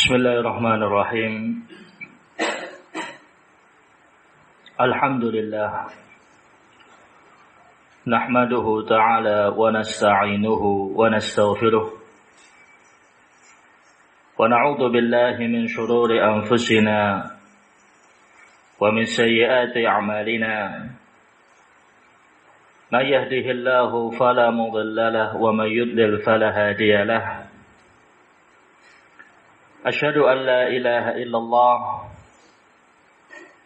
Bismillahirrahmanirrahim. Alhamdulillah. Nahmaduhu ta'ala wa nasta'inuhu wa nastaghfiruh. Wa na'udzu billahi min shururi anfusina wa min sayyiati a'malina. Man yahdihillahu fala mudilla lahu wa man yudlil fala hadiya lahu. أشهد أن لا إله إلا الله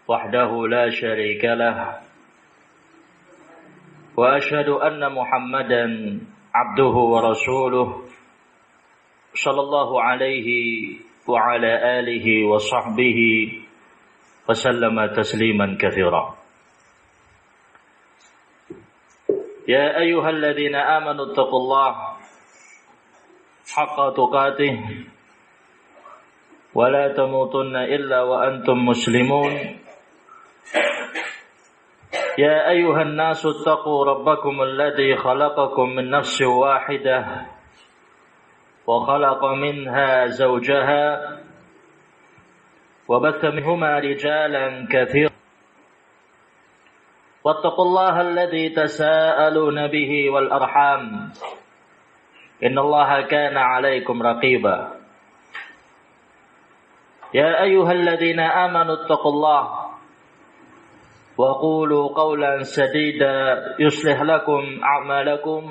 وحده لا شريك له وأشهد أن محمدا عبده ورسوله صلى الله عليه وعلى آله وصحبه وسلم تسليما كثيرا. يا أيها الذين آمنوا اتقوا الله حق تقاته ولا تموتن إلا وأنتم مسلمون. يا أيها الناس اتقوا ربكم الذي خلقكم من نفس واحدة وخلق منها زوجها وبث منهما رجالا كثيرا واتقوا الله الذي تساءلون به والأرحام إن الله كان عليكم رقيبا. يا أيها الذين آمنوا اتقوا الله وقولوا قولا سديدا يصلح لكم أعمالكم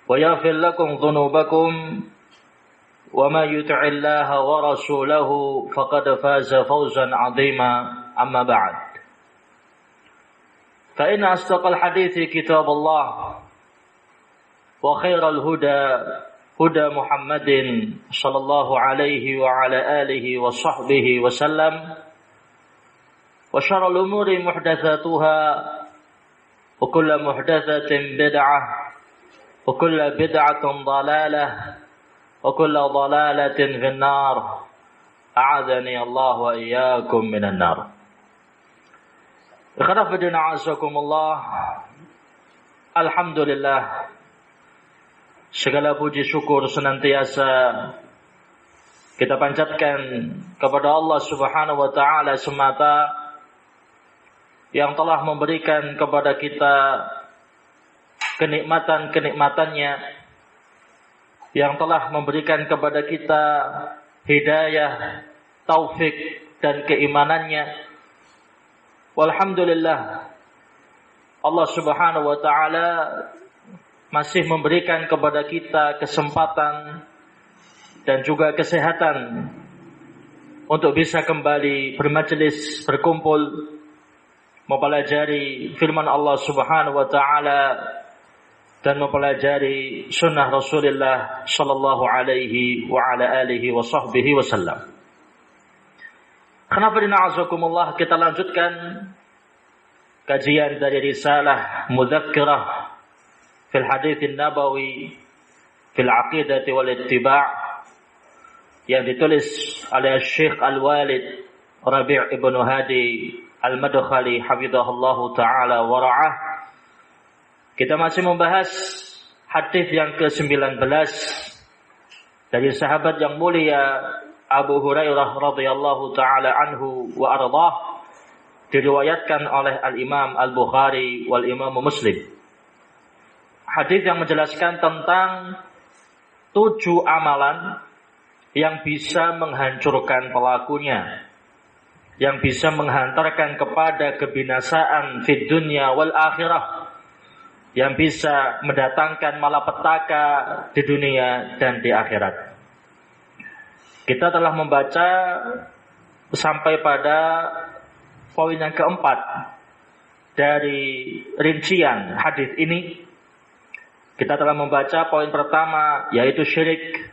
ويغفر لكم ذنوبكم ومن يطع الله ورسوله فقد فاز فوزا عظيما. أما بعد فإن أصدق الحديث كتاب الله وخير الهدى هدى محمد صلى الله عليه وعلى آله وصحبه وسلم وشر الأمور محدثاتها وكل محدثة بدعة وكل بدعة ضلالة وكل ضلالة في النار. أعاذني الله وإياكم من النار. Ikhwan fillah a'azzakumullah. Alhamdulillah, segala puji syukur senantiasa kita panjatkan kepada Allah Subhanahu wa taala semata yang telah memberikan kepada kita kenikmatan-kenikmatannya, yang telah memberikan kepada kita hidayah, taufik dan keimanannya. Walhamdulillah, Allah Subhanahu wa taala masih memberikan kepada kita kesempatan dan juga kesehatan untuk bisa kembali bermajelis, berkumpul, mempelajari firman Allah Subhanahu wa taala dan mempelajari sunnah Rasulullah sallallahu alaihi wa ala alihi wa sahbihi wasallam. Khonafidina'azakumullah, kita lanjutkan kajian dari risalah Mudzakkirah fil hadits nabawi fil aqidati wal ittiba' yang ditulis oleh Syekh Al-Walid Rabi' ibn Hadi Al-Madkhali hafizahullahu taala wa ra'ah. Kita masih membahas hadis yang ke-19 dari sahabat yang mulia Abu Hurairah radhiyallahu taala anhu wa ardhah, diriwayatkan oleh Al-Imam Al-Bukhari wal Imam Muslim. Hadis yang menjelaskan tentang 7 amalan yang bisa menghancurkan pelakunya, yang bisa menghantarkan kepada kebinasaan fid dunya wal akhirah, yang bisa mendatangkan malapetaka di dunia dan di akhirat. Kita telah membaca sampai pada poin yang keempat dari rincian hadis ini. Kita telah membaca poin pertama, yaitu syirik.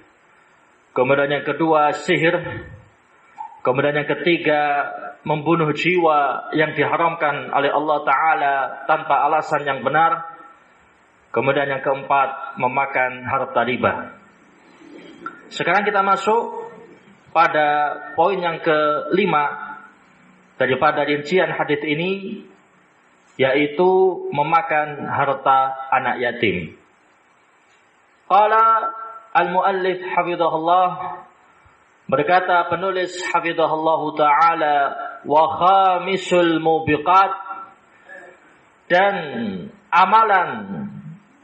Kemudian yang kedua, sihir. Kemudian yang ketiga, membunuh jiwa yang diharamkan oleh Allah Ta'ala tanpa alasan yang benar. Kemudian yang keempat, memakan harta riba. Sekarang kita masuk pada poin yang kelima daripada rincian hadis ini, yaitu memakan harta anak yatim. Qala al-muallif hafizahullah Berkata penulis hafizahullahu ta'ala, wa khamisul mubiqat, dan amalan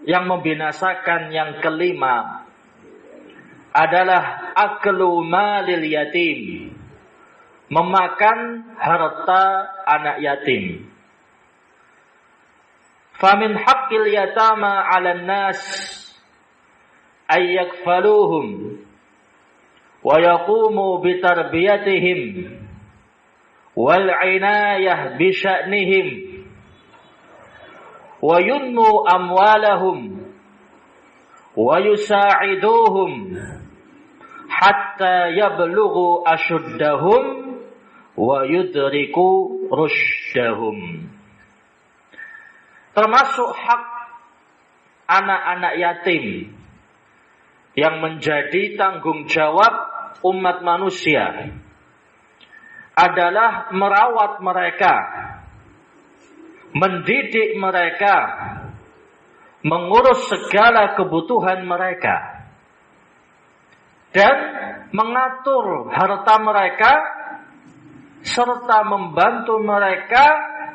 yang membinasakan yang kelima adalah aklu malil yatim, memakan harta anak yatim. Famin haqqil yatama 'alan nas ay yakfaluhum wa yaqumu bi tarbiyatihim wal 'inayah bi sya'nihim wa yunmu amwalahum wa yusa'iduhum hatta yablughu ashuddahum wa yudriku rushdahum. Termasuk hak anak-anak yatim yang menjadi tanggung jawab umat manusia adalah merawat mereka, mendidik mereka, mengurus segala kebutuhan mereka, dan mengatur harta mereka serta membantu mereka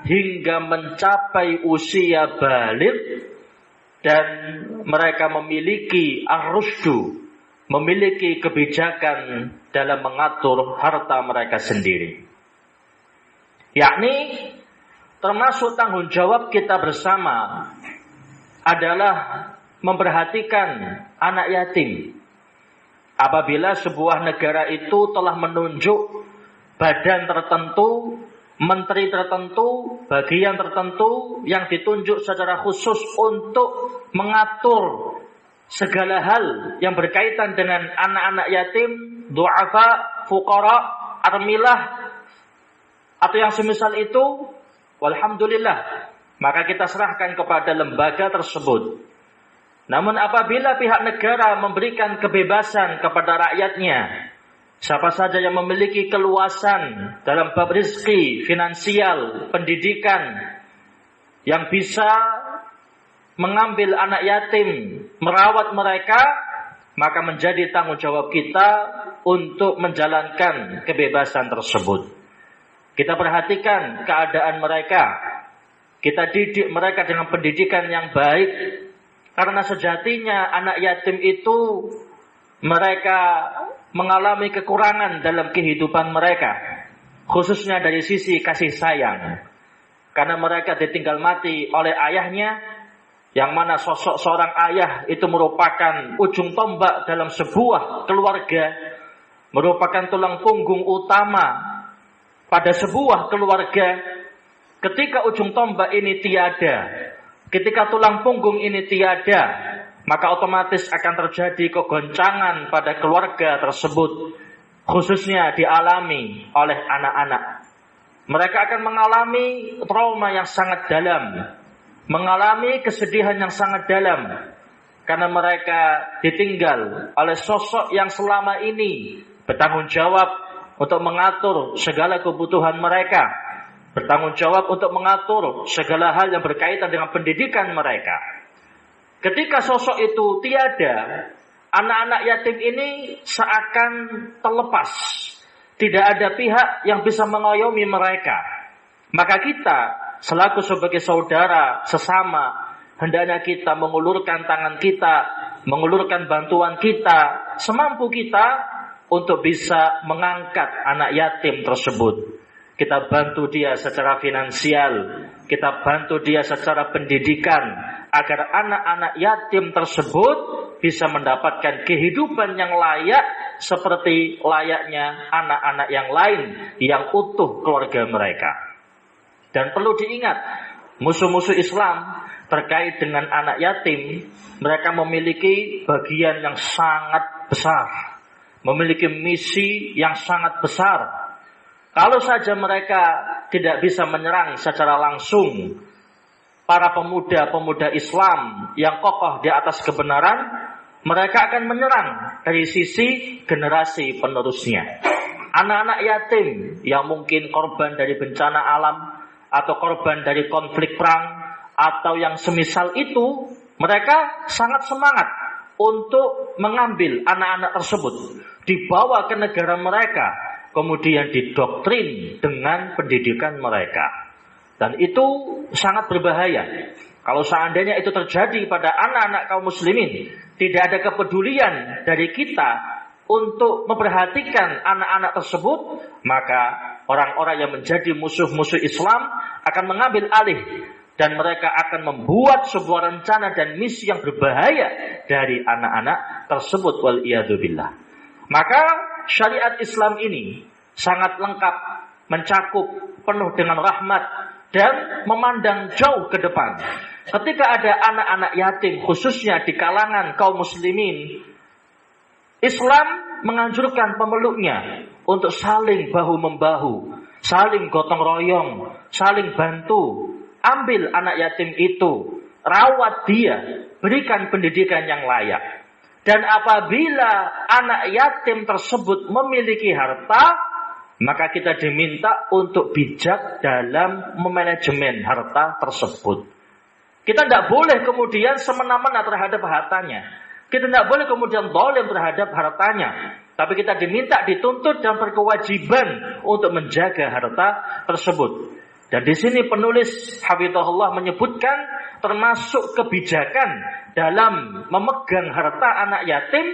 hingga mencapai usia baligh dan mereka memiliki ar-rusydu, memiliki kebijakan dalam mengatur harta mereka sendiri. Yakni termasuk tanggung jawab kita bersama adalah memperhatikan anak yatim. Apabila sebuah negara itu telah menunjuk badan tertentu, menteri tertentu, bagian tertentu yang ditunjuk secara khusus untuk mengatur segala hal yang berkaitan dengan anak-anak yatim, du'afa, fuqara, armilah, atau yang semisal itu, walhamdulillah, maka kita serahkan kepada lembaga tersebut. Namun apabila pihak negara memberikan kebebasan kepada rakyatnya, siapa saja yang memiliki keluasan dalam bab rizki, finansial, pendidikan, yang bisa mengambil anak yatim, merawat mereka, maka menjadi tanggung jawab kita untuk menjalankan kebebasan tersebut. Kita perhatikan keadaan mereka, kita didik mereka dengan pendidikan yang baik, karena sejatinya anak yatim itu mereka mengalami kekurangan dalam kehidupan mereka, khususnya dari sisi kasih sayang, karena mereka ditinggal mati oleh ayahnya, yang mana sosok seorang ayah itu merupakan ujung tombak dalam sebuah keluarga, merupakan tulang punggung utama pada sebuah keluarga. Ketika ujung tombak ini tiada, ketika tulang punggung ini tiada, maka otomatis akan terjadi kegoncangan pada keluarga tersebut, khususnya dialami oleh anak-anak. Mereka akan mengalami trauma yang sangat dalam, mengalami kesedihan yang sangat dalam, karena mereka ditinggal oleh sosok yang selama ini bertanggung jawab untuk mengatur segala kebutuhan mereka, bertanggung jawab untuk mengatur segala hal yang berkaitan dengan pendidikan mereka. Ketika sosok itu tiada, anak-anak yatim ini seakan terlepas. Tidak ada pihak yang bisa mengayomi mereka. Maka kita selaku sebagai saudara sesama, hendaknya kita mengulurkan tangan kita, mengulurkan bantuan kita, semampu kita untuk bisa mengangkat anak yatim tersebut. Kita bantu dia secara finansial, kita bantu dia secara pendidikan, agar anak-anak yatim tersebut bisa mendapatkan kehidupan yang layak seperti layaknya anak-anak yang lain yang utuh keluarga mereka. Dan perlu diingat, musuh-musuh Islam terkait dengan anak yatim, mereka memiliki bagian yang sangat besar, memiliki misi yang sangat besar. Kalau saja mereka tidak bisa menyerang secara langsung para pemuda-pemuda Islam yang kokoh di atas kebenaran, mereka akan menyerang dari sisi generasi penerusnya. Anak-anak yatim yang mungkin korban dari bencana alam, atau korban dari konflik perang, atau yang semisal itu, mereka sangat semangat untuk mengambil anak-anak tersebut, dibawa ke negara mereka, kemudian didoktrin dengan pendidikan mereka. Dan itu sangat berbahaya. Kalau seandainya itu terjadi pada anak-anak kaum muslimin, tidak ada kepedulian dari kita untuk memperhatikan anak-anak tersebut, maka orang-orang yang menjadi musuh-musuh Islam akan mengambil alih dan mereka akan membuat sebuah rencana dan misi yang berbahaya dari anak-anak tersebut, wal iyadu billah. Maka syariat Islam ini sangat lengkap, mencakup, penuh dengan rahmat dan memandang jauh ke depan. Ketika ada anak-anak yatim, khususnya di kalangan kaum muslimin, Islam menganjurkan pemeluknya untuk saling bahu-membahu, saling gotong royong, saling bantu. Ambil anak yatim itu, rawat dia, berikan pendidikan yang layak. Dan apabila anak yatim tersebut memiliki harta, maka kita diminta untuk bijak dalam memanajemen harta tersebut. Kita tidak boleh kemudian semena-mena terhadap hartanya. Kita tidak boleh kemudian zalim terhadap hartanya. Tapi kita diminta, dituntut dan berkewajiban untuk menjaga harta tersebut. Dan di sini penulis hafizahullah menyebutkan termasuk kebijakan dalam memegang harta anak yatim,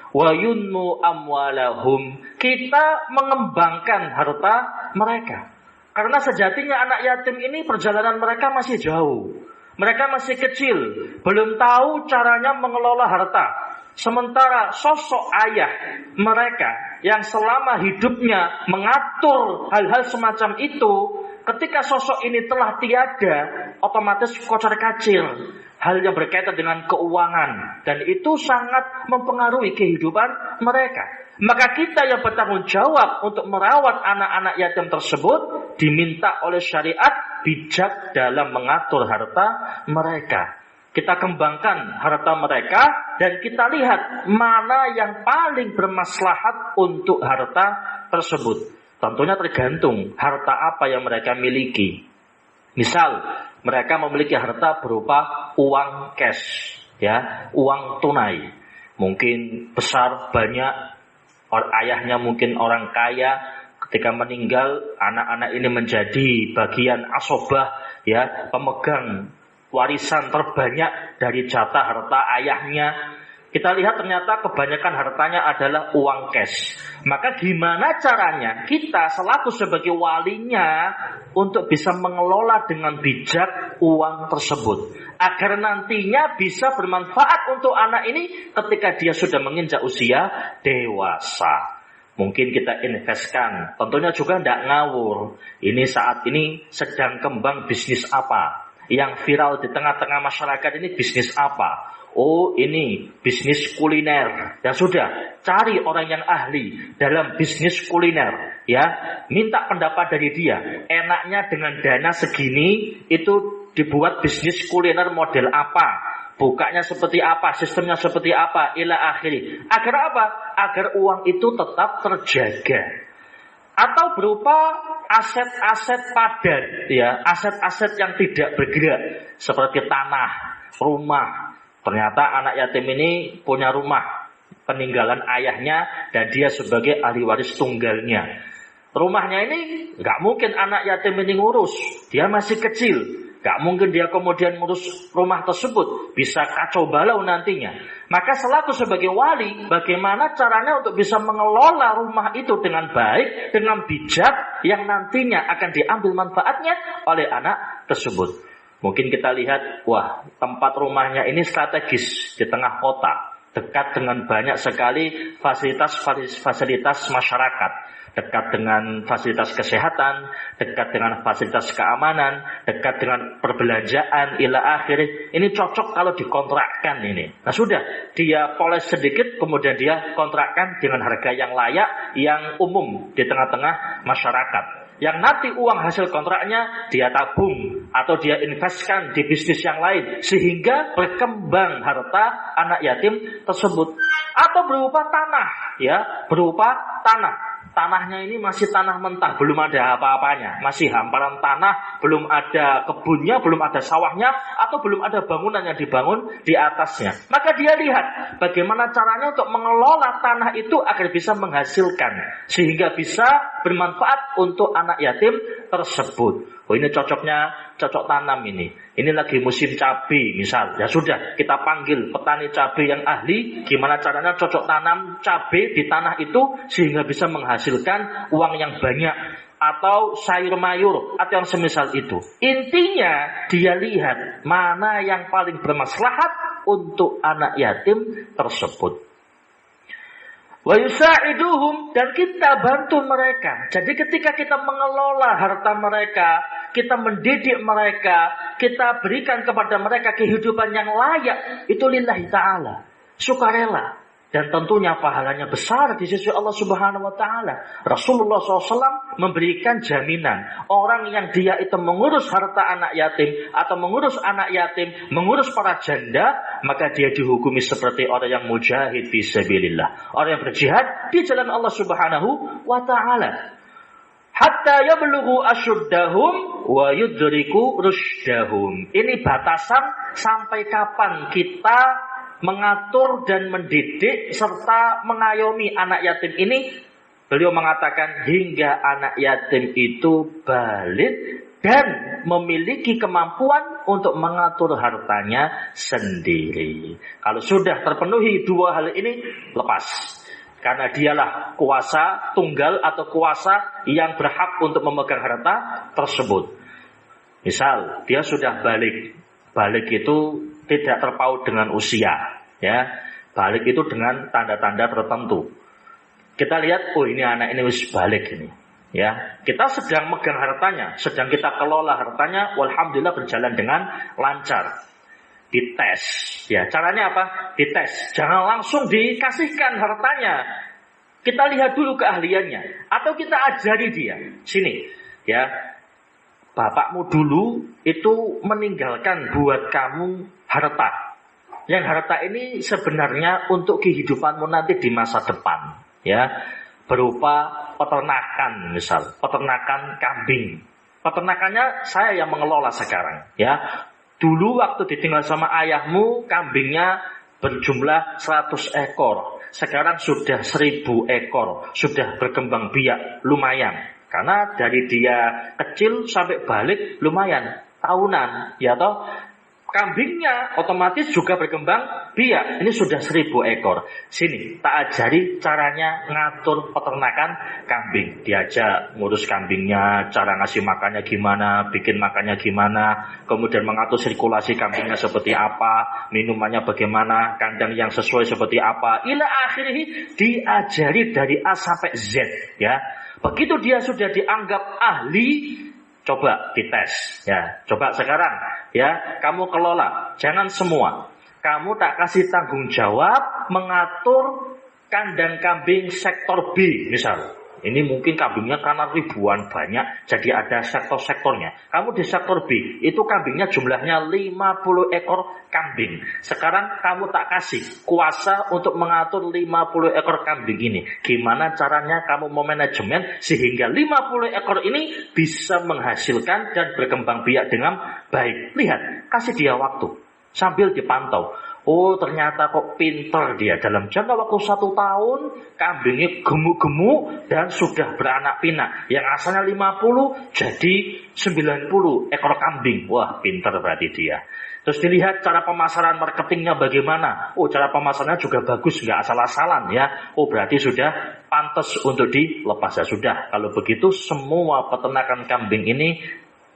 wa yunmu amwalahum, kita mengembangkan harta mereka. Karena sejatinya anak yatim ini perjalanan mereka masih jauh. Mereka masih kecil, belum tahu caranya mengelola harta. Sementara sosok ayah mereka yang selama hidupnya mengatur hal-hal semacam itu, ketika sosok ini telah tiada, otomatis kocar-kacir hal yang berkaitan dengan keuangan, dan itu sangat mempengaruhi kehidupan mereka. Maka kita yang bertanggung jawab untuk merawat anak-anak yatim tersebut diminta oleh syariat bijak dalam mengatur harta mereka. Kita kembangkan harta mereka dan kita lihat mana yang paling bermaslahat untuk harta tersebut. Tentunya tergantung harta apa yang mereka miliki. Misal, mereka memiliki harta berupa uang cash, ya, uang tunai. Mungkin besar, banyak, ayahnya mungkin orang kaya. Ketika meninggal, anak-anak ini menjadi bagian asobah, ya, pemegang warisan terbanyak dari jatah harta ayahnya. Kita lihat ternyata kebanyakan hartanya adalah uang cash. Maka gimana caranya kita selaku sebagai walinya untuk bisa mengelola dengan bijak uang tersebut, agar nantinya bisa bermanfaat untuk anak ini ketika dia sudah menginjak usia dewasa. Mungkin kita investkan, tentunya juga tidak ngawur. Ini saat ini sedang kembang bisnis apa? Yang viral di tengah-tengah masyarakat ini bisnis apa? Oh, ini bisnis kuliner. Ya sudah, cari orang yang ahli dalam bisnis kuliner, ya. Minta pendapat dari dia. Enaknya dengan dana segini itu dibuat bisnis kuliner model apa? Bukanya seperti apa? Sistemnya seperti apa? Ila akhiri. Agar apa? Agar uang itu tetap terjaga. Atau berupa aset-aset padat, ya, aset-aset yang tidak bergerak seperti tanah, rumah. Ternyata anak yatim ini punya rumah peninggalan ayahnya dan dia sebagai ahli waris tunggalnya. Rumahnya ini nggak mungkin anak yatim ini ngurus, dia masih kecil, nggak mungkin dia kemudian ngurus rumah tersebut, bisa kacau balau nantinya. Maka selaku sebagai wali, bagaimana caranya untuk bisa mengelola rumah itu dengan baik, dengan bijak, yang nantinya akan diambil manfaatnya oleh anak tersebut. Mungkin kita lihat, wah, tempat rumahnya ini strategis di tengah kota, dekat dengan banyak sekali fasilitas masyarakat, dekat dengan fasilitas kesehatan, dekat dengan fasilitas keamanan, dekat dengan perbelanjaan, ila akhirnya. Ini cocok kalau dikontrakkan ini. Nah sudah, dia poles sedikit, kemudian dia kontrakkan dengan harga yang layak, yang umum di tengah-tengah masyarakat. Yang nanti uang hasil kontraknya dia tabung atau dia investkan di bisnis yang lain sehingga berkembang harta anak yatim tersebut. Atau berupa tanah, ya, berupa tanah. Tanahnya ini masih tanah mentah, belum ada apa-apanya, masih hamparan tanah, belum ada kebunnya, belum ada sawahnya, atau belum ada bangunan yang dibangun di atasnya. Maka dia lihat bagaimana caranya untuk mengelola tanah itu agar bisa menghasilkan, sehingga bisa bermanfaat untuk anak yatim tersebut. Oh, ini cocok tanam ini. Ini lagi musim cabai misal. Ya sudah, kita panggil petani cabai yang ahli, gimana caranya cocok tanam cabai di tanah itu sehingga bisa menghasilkan uang yang banyak, atau sayur mayur atau yang semisal itu. Intinya dia lihat mana yang paling bermaslahat untuk anak yatim tersebut. Wa yusa'iduhum, dan kita bantu mereka. Jadi ketika kita mengelola harta mereka, kita mendidik mereka, kita berikan kepada mereka kehidupan yang layak, itu lillahi ta'ala, sukarela. Dan tentunya pahalanya besar di sisi Allah Subhanahu wa ta'ala. Rasulullah SAW memberikan jaminan, orang yang dia itu mengurus harta anak yatim, atau mengurus anak yatim, mengurus para janda, maka dia dihukumi seperti orang yang mujahid fi sabilillah, orang yang berjihad di jalan Allah Subhanahu wa ta'ala. Hatta yablughu ashuddahum wa yudriku rushdahum. Ini batasan sampai kapan kita mengatur dan mendidik serta mengayomi anak yatim ini. Beliau mengatakan hingga anak yatim itu balik dan memiliki kemampuan untuk mengatur hartanya sendiri. Kalau sudah terpenuhi dua hal ini, lepas. Karena dialah kuasa tunggal atau kuasa yang berhak untuk memegang harta tersebut. Misal dia sudah balik. Balik itu tidak terpaut dengan usia, ya. Balik itu dengan tanda-tanda tertentu. Kita lihat, oh ini anak ini wis balik ini, ya. Kita sedang megang hartanya, sedang kita kelola hartanya, walhamdulillah berjalan dengan lancar. Dites, ya. Caranya apa? Dites. Jangan langsung dikasihkan hartanya. Kita lihat dulu keahliannya, atau kita ajari dia. Sini, ya. Bapakmu dulu itu meninggalkan buat kamu harta. Yang harta ini sebenarnya untuk kehidupanmu nanti di masa depan, ya. Berupa peternakan, misal peternakan kambing. Peternakannya saya yang mengelola sekarang, ya. Dulu waktu ditinggal sama ayahmu, kambingnya berjumlah 100 ekor. Sekarang sudah 1000 ekor, sudah berkembang biak, lumayan. Karena dari dia kecil sampai balik lumayan, tahunan, ya toh. Kambingnya otomatis juga berkembang biak. Ini sudah 1000 ekor. Sini, tak ajari caranya ngatur peternakan kambing. Diajak ngurus kambingnya, cara ngasih makannya gimana, bikin makannya gimana, kemudian mengatur sirkulasi kambingnya seperti apa, minumannya bagaimana, kandang yang sesuai seperti apa. Ila akhirih, diajari dari A sampai Z, ya. Begitu dia sudah dianggap ahli, coba dites, ya. Coba sekarang, ya, kamu kelola, jangan semua. Kamu tak kasih tanggung jawab mengatur kandang kambing sektor B, misal. Ini mungkin kambingnya karena ribuan banyak, jadi ada sektor-sektornya. Kamu di sektor B, itu kambingnya jumlahnya 50 ekor kambing. Sekarang kamu tak kasih kuasa untuk mengatur 50 ekor kambing ini. Gimana caranya kamu memanajemen sehingga 50 ekor ini bisa menghasilkan dan berkembang biak dengan baik. Lihat, kasih dia waktu sambil dipantau. Oh, ternyata kok pinter dia. Dalam jangka waktu 1 tahun, kambingnya gemuk-gemuk dan sudah beranak pinak. Yang asalnya 50 jadi 90 ekor kambing. Wah, pinter berarti dia. Terus dilihat cara pemasaran marketingnya bagaimana. Oh, cara pemasarannya juga bagus, nggak asal-asalan, ya. Oh, berarti sudah pantas untuk dilepas. Ya sudah, kalau begitu semua peternakan kambing ini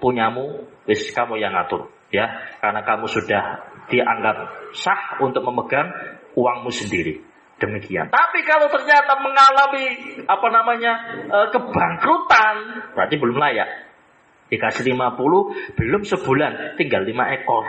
punyamu, wis kamu yang ngatur, ya. Karena kamu sudah dianggap sah untuk memegang uangmu sendiri. Demikian. Tapi kalau ternyata mengalami kebangkrutan, berarti belum layak. Dikasih 50, belum sebulan, tinggal 5 ekor.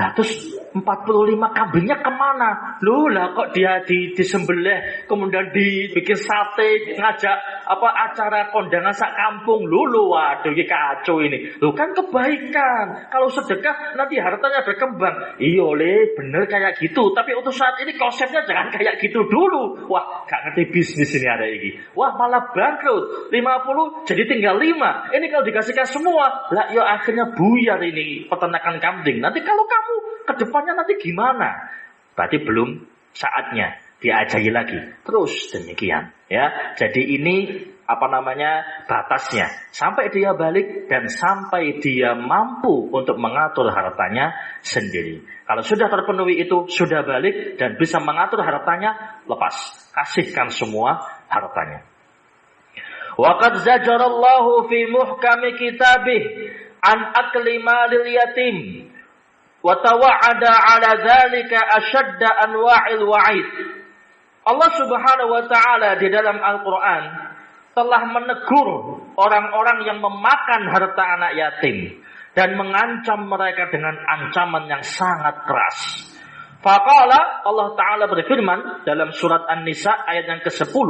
Nah, terus 45 kambingnya kemana? Loh lah kok dia disembelih, kemudian dibikin sate, ngajak acara kondangan sak kampung. Loh, waduh ini kacau ini. Loh kan kebaikan. Kalau sedekah nanti hartanya berkembang. Iya le, bener kayak gitu. Tapi untuk saat ini konsepnya jangan kayak gitu dulu. Wah, gak ngerti bisnis ini ada ini. Wah, malah bangkrut. 50 jadi tinggal 5. Ini kalau dikasihkan semua, lah ya akhirnya buyar ini peternakan kambing. Nanti kalau kamu ke depannya nanti gimana? Berarti belum saatnya diajari lagi. Terus demikian ya. Jadi ini batasnya. Sampai dia balik dan sampai dia mampu untuk mengatur hartanya sendiri. Kalau sudah terpenuhi itu, sudah balik dan bisa mengatur hartanya, lepas. Kasihkan semua hartanya. Wa qad zajarallahu fi muhkami kitabih an akli malil yatim. Wa tawa'ada 'ala dzalika ashadda anwa'il wa'id. Allah Subhanahu wa taala di dalam Al-Qur'an telah menegur orang-orang yang memakan harta anak yatim dan mengancam mereka dengan ancaman yang sangat keras. Faqala, Allah taala berfirman dalam surat An-Nisa ayat yang ke-10,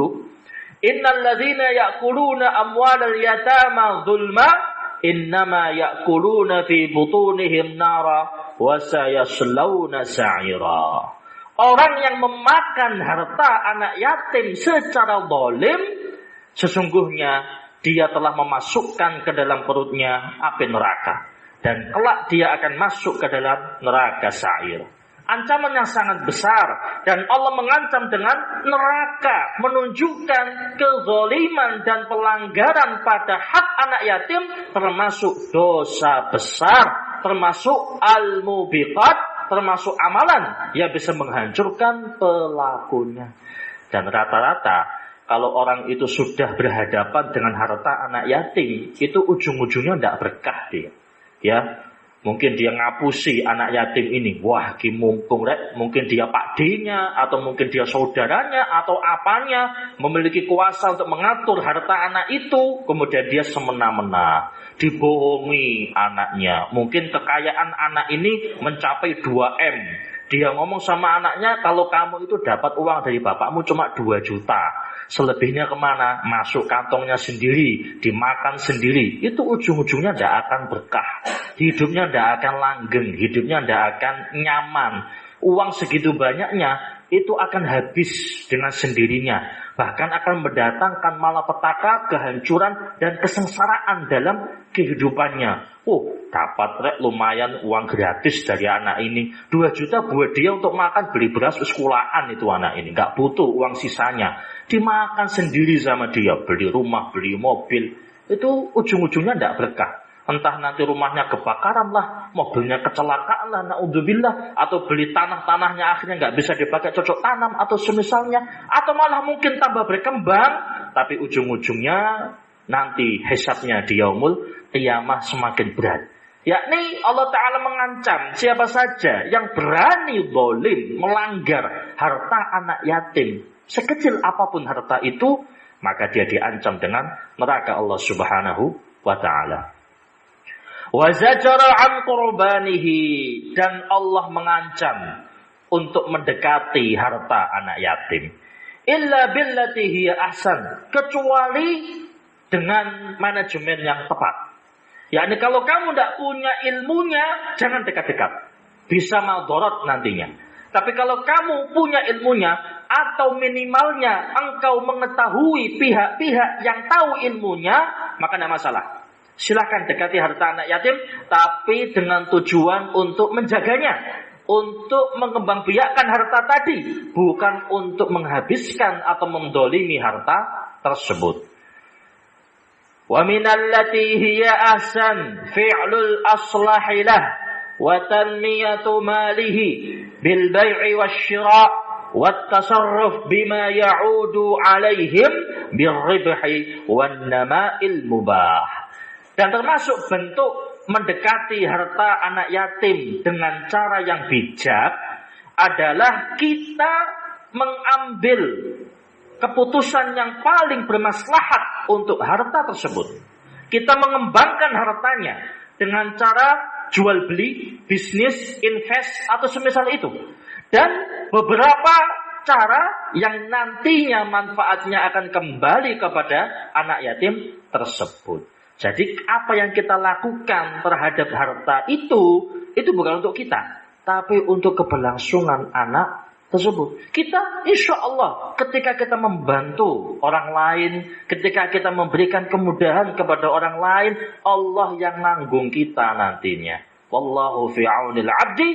"Innal ladzina ya'kuluna amwalal yatama dzulma innama ya'kuluna fi butunihim nara wa sayaslawna sa'ira." Orang yang memakan harta anak yatim secara zalim, sesungguhnya dia telah memasukkan ke dalam perutnya api neraka, dan kelak dia akan masuk ke dalam neraka sa'ir. Ancaman yang sangat besar, dan Allah mengancam dengan neraka, menunjukkan kezaliman dan pelanggaran pada hak anak yatim, termasuk dosa besar, termasuk al-mubiqat, termasuk amalan yang bisa menghancurkan pelakunya. Dan rata-rata kalau orang itu sudah berhadapan dengan harta anak yatim, itu ujung-ujungnya tidak berkah dia. Ya, mungkin dia ngapusi anak yatim ini. Wah, mumpung rek, mungkin dia pakdenya atau mungkin dia saudaranya atau apanya memiliki kuasa untuk mengatur harta anak itu, kemudian dia semena-mena dibohongi anaknya. Mungkin kekayaan anak ini mencapai 2M. Dia ngomong sama anaknya, kalau kamu itu dapat uang dari bapakmu cuma 2 juta. Selebihnya kemana? Masuk kantongnya sendiri, dimakan sendiri. Itu ujung-ujungnya tidak akan berkah. Hidupnya tidak akan langgeng, hidupnya tidak akan nyaman. Uang segitu banyaknya, itu akan habis dengan sendirinya. Bahkan akan mendatangkan malapetaka, kehancuran, dan kesengsaraan dalam kehidupannya. Dapat lumayan uang gratis dari anak ini. 2 juta buat dia untuk makan, beli beras, sekolahan itu anak ini. Gak butuh uang sisanya. Dimakan sendiri sama dia. Beli rumah, beli mobil. Itu ujung-ujungnya tidak berkah. Entah nanti rumahnya kebakaran lah, mobilnya kecelakaan lah, na'udzubillah, atau beli tanahnya akhirnya nggak bisa dipakai cocok tanam atau semisalnya, atau malah mungkin tambah berkembang, tapi ujung-ujungnya nanti hisabnya di yaumul qiyamah semakin berat. Yakni Allah Ta'ala mengancam siapa saja yang berani zalim melanggar harta anak yatim, sekecil apapun harta itu, maka dia diancam dengan neraka Allah Subhanahu wa Ta'ala. Wa zajara an qurbanihi, dan Allah mengancam untuk mendekati harta anak yatim. Illa billati hiya ahsan, kecuali dengan manajemen yang tepat. Yakni kalau kamu tidak punya ilmunya, jangan dekat-dekat. Bisa madarat nantinya. Tapi kalau kamu punya ilmunya, atau minimalnya engkau mengetahui pihak-pihak yang tahu ilmunya, maka tidak masalah. Silahkan dekati harta anak yatim, tapi dengan tujuan untuk menjaganya, untuk mengembangbiakkan harta tadi, bukan untuk menghabiskan atau mendolimi harta tersebut. Wa minallati hiya ahsan fi'lul aslahilah wa tanmiyatu malihi bil bai'i wasyira' wat tasarruf bima ya'udu alaihim bir ribhi wan nama'il mubah. Dan termasuk bentuk mendekati harta anak yatim dengan cara yang bijak adalah kita mengambil keputusan yang paling bermaslahat untuk harta tersebut. Kita mengembangkan hartanya dengan cara jual beli, bisnis, invest atau semisal itu. Dan beberapa cara yang nantinya manfaatnya akan kembali kepada anak yatim tersebut. Jadi apa yang kita lakukan terhadap harta itu bukan untuk kita, tapi untuk keberlangsungan anak tersebut. Kita insya Allah ketika kita membantu orang lain, ketika kita memberikan kemudahan kepada orang lain, Allah yang nanggung kita nantinya. Wallahu fi aunil abdi,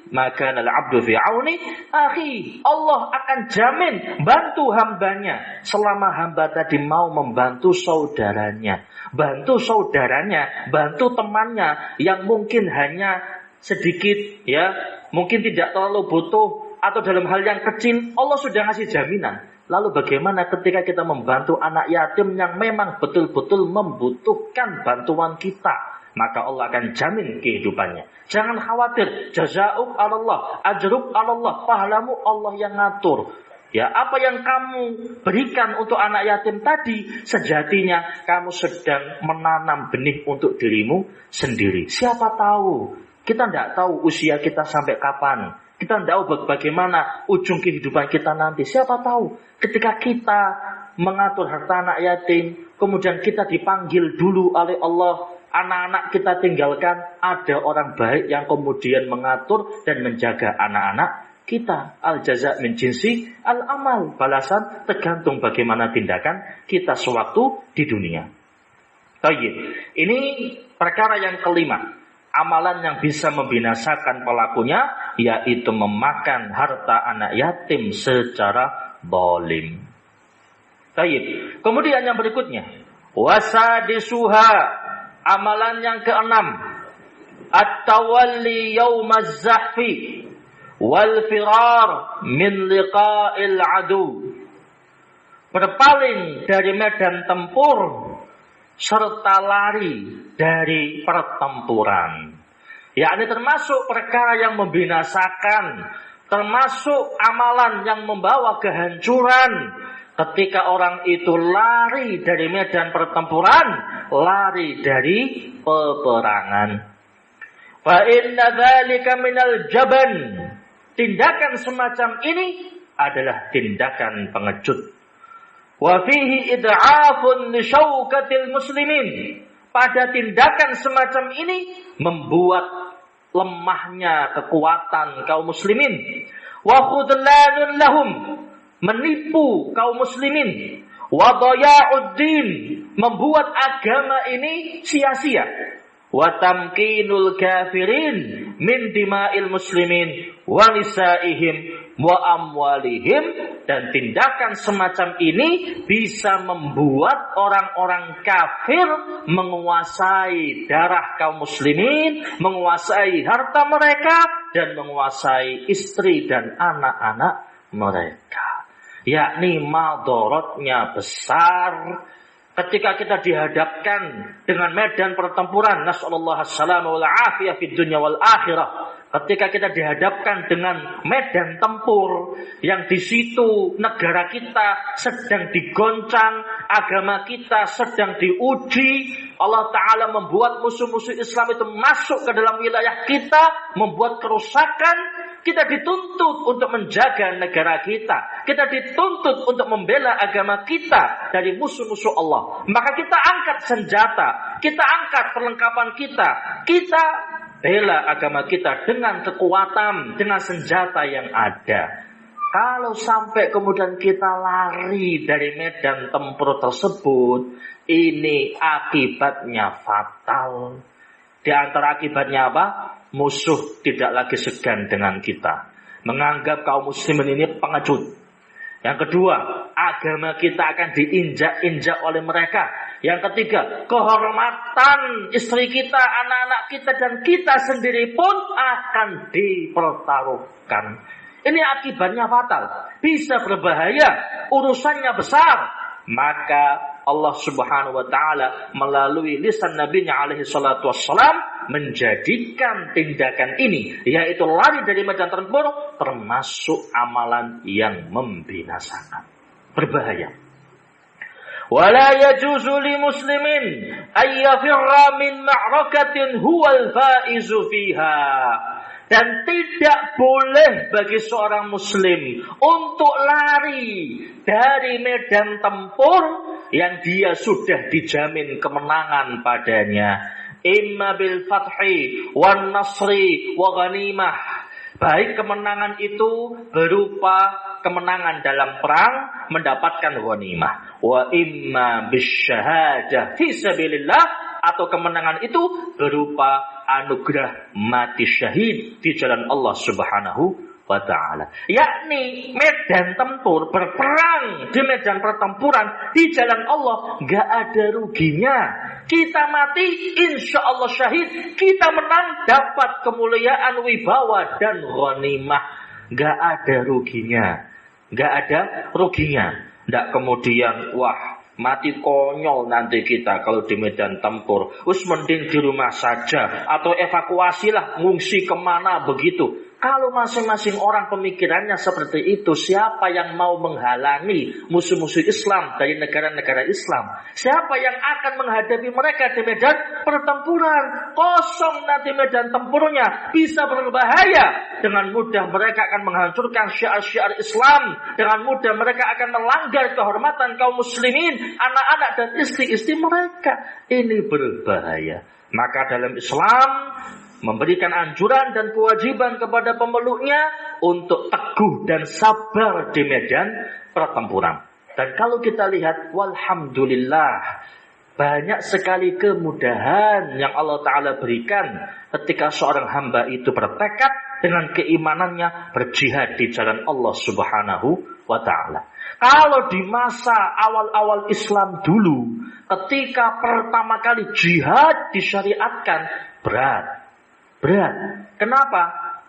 maka al abdu fi auni akhi. Allah akan jamin bantu hambanya selama hamba tadi mau membantu saudaranya. Bantu saudaranya, bantu temannya yang mungkin hanya sedikit, ya, mungkin tidak terlalu butuh atau dalam hal yang kecil, Allah sudah ngasih jaminan. Lalu bagaimana ketika kita membantu anak yatim yang memang betul-betul membutuhkan bantuan kita? Maka Allah akan jamin kehidupannya. Jangan khawatir, jaza'uk 'alallah, ajruk 'alallah, pahalamu Allah yang ngatur. Ya, apa yang kamu berikan untuk anak yatim tadi, sejatinya kamu sedang menanam benih untuk dirimu sendiri. Siapa tahu, kita tidak tahu usia kita sampai kapan. Kita tidak tahu bagaimana ujung kehidupan kita nanti. Siapa tahu ketika kita mengatur harta anak yatim, kemudian kita dipanggil dulu oleh Allah, anak-anak kita tinggalkan, ada orang baik yang kemudian mengatur dan menjaga anak-anak kita. Al-jaza' min jinsi al-amal. Balasan tergantung bagaimana tindakan kita sewaktu di dunia. Baik. Ini perkara yang kelima. Amalan yang bisa membinasakan pelakunya, yaitu memakan harta anak yatim secara zalim. Baik. Kemudian yang berikutnya, wasadisuha, amalan yang keenam, at-tawalli yaumaz zahfi wal firar min liqa'il adu. Berpaling dari medan tempur serta lari dari pertempuran. Ya, ini termasuk perkara yang membinasakan, termasuk amalan yang membawa kehancuran. Ketika orang itu lari dari medan pertempuran, lari dari peperangan. Fa inna dzalika minal jaban. Tindakan semacam ini adalah tindakan pengecut. Wa fihi id'afun li syaukatil muslimin. Pada tindakan semacam ini membuat lemahnya kekuatan kaum muslimin. Wa khudlanun lahum, menipu kaum muslimin. Wa dhaya'uddin, membuat agama ini sia-sia. Wa tamkinul kafirin min dima'il muslimin wa nisaihim wa amwalihim. Dan tindakan semacam ini bisa membuat orang-orang kafir menguasai darah kaum muslimin, menguasai harta mereka, dan menguasai istri dan anak-anak mereka. Yakni madorotnya besar ketika kita dihadapkan dengan medan pertempuran. Nas'alullah as-salama wal afiyah fid dunya wal akhirah. Ketika kita dihadapkan dengan medan tempur yang di situ negara kita sedang digoncang, agama kita sedang diuji, Allah Ta'ala membuat musuh-musuh Islam itu masuk ke dalam wilayah kita, membuat kerusakan. Kita dituntut untuk menjaga negara kita. Kita dituntut untuk membela agama kita dari musuh-musuh Allah. Maka kita angkat senjata, kita angkat perlengkapan kita, kita bela agama kita dengan kekuatan, dengan senjata yang ada. Kalau sampai kemudian kita lari dari medan tempur tersebut, ini akibatnya fatal. Di antara akibatnya apa? Musuh tidak lagi segan dengan kita, menganggap kaum muslimin ini pengecut. Yang kedua, agama kita akan diinjak-injak oleh mereka. Yang ketiga, kehormatan istri kita, anak-anak kita, dan kita sendiri pun akan dipertaruhkan. Ini akibatnya fatal, bisa berbahaya, urusannya besar. Maka Allah Subhanahu wa Ta'ala melalui lisan Nabi-Nya alaihi salatu wassalam menjadikan tindakan ini, yaitu lari dari medan tempur, termasuk amalan yang membinasakan, berbahaya. Wala yajuzu li muslimin ay yafirra min ma'rakatin huwal faizu fiha. Dan tidak boleh bagi seorang muslim untuk lari dari medan tempur yang dia sudah dijamin kemenangan padanya. Imma bil fathi wan nasri wa ghanimah. Baik kemenangan itu berupa kemenangan dalam perang, mendapatkan ghanimah. Wa imma bisyahadah fi sabilillah, atau kemenangan itu berupa anugerah mati syahid di jalan Allah Subhanahu wa ta'ala. Yakni medan tempur, berperang di medan pertempuran di jalan Allah, gak ada ruginya. Kita mati insya Allah syahid, kita menang dapat kemuliaan, wibawa dan ghanimah. Gak ada ruginya. Gak ada ruginya. Nggak kemudian wah mati konyol nanti kita kalau di medan tempur. Us mending di rumah saja atau evakuasilah, ngungsi kemana begitu. Kalau masing-masing orang pemikirannya seperti itu, siapa yang mau menghalangi musuh-musuh Islam dari negara-negara Islam? Siapa yang akan menghadapi mereka di medan pertempuran? Kosong nanti medan tempurnya, bisa berbahaya. Dengan mudah mereka akan menghancurkan syiar-syiar Islam. Dengan mudah mereka akan melanggar kehormatan kaum muslimin, anak-anak dan istri-istri mereka. Ini berbahaya. Maka dalam Islam memberikan anjuran dan kewajiban kepada pemeluknya untuk teguh dan sabar di medan pertempuran. Dan kalau kita lihat, walhamdulillah, banyak sekali kemudahan yang Allah Ta'ala berikan ketika seorang hamba itu bertekad dengan keimanannya berjihad di jalan Allah Subhanahu wa Ta'ala. Kalau di masa awal-awal Islam dulu, ketika pertama kali jihad disyariatkan, berat. Kenapa?